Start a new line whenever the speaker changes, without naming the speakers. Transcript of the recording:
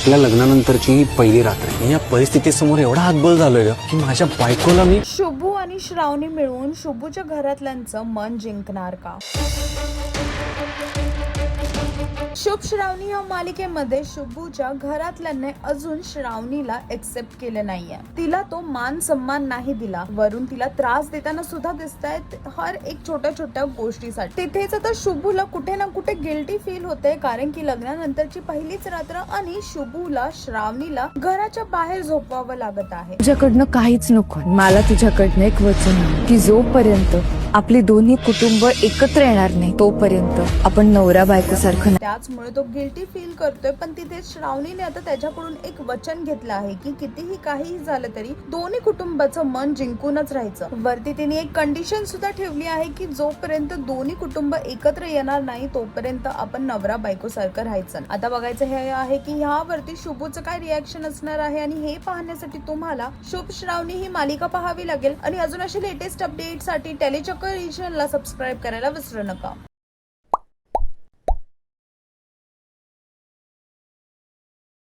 आपल्या लग्नानंतरची ही पहिली रात्र आहे. मी या परिस्थितीसमोर एवढा हातबल झालोय ग की माझ्या बायकोला मी
शुभू आणि श्रावणी मिळून शुभूच्या घरातल्यांचं मन जिंकणार का? शुभ श्रावणी या मालिकेमध्ये शुभूच्या घरातल्यांनी अजून श्रावणीला एक्सेप्ट केलं नाहीये. तिला तो मान सन्मान नाही दिला, वरून तिला त्रास देताना सुद्धा दिसतायत हर एक छोट्या गोष्टीसाठी. तिथेच आता शुभूला कुठे ना कुठे गिल्टी फील होते, कारण की लग्नानंतरची पहिलीच रात्र आणि शुभूला श्रावणीला घराच्या बाहेर झोपवावं लागत आहे.
तुझ्याकडनं काहीच नको, मला तुझ्याकडनं एक वचन आहे की जोपर्यंत आपली दोन्ही कुटुंब एकत्र येणार नाही तोपर्यंत आपण नवरा बायको सारखं.
त्याचमुळे तो गिल्टी फील करतोय. पण तिथे श्रावणीने आता त्याच्याकडून एक वचन घेतलं आहे की कितीही काहीही झालं तरी दोन्ही कुटुंबाचं मन जिंकूनच राहायचं. वरती तिने एक कंडिशन सुद्धा ठेवली आहे की जोपर्यंत दोन्ही कुटुंब एकत्र येणार नाही तोपर्यंत आपण नवरा बायको सारखं राहायचं. आता बघायचं हे आहे की ह्यावरती शुभूचं काय रिॲक्शन असणार आहे, आणि हे पाहण्यासाठी तुम्हाला शुभ श्रावणी ही मालिका पाहावी लागेल. आणि अजून अशी लेटेस्ट अपडेट साठी टेलीचक्कर रिजनला सबस्क्राईब करायला विसरू नका.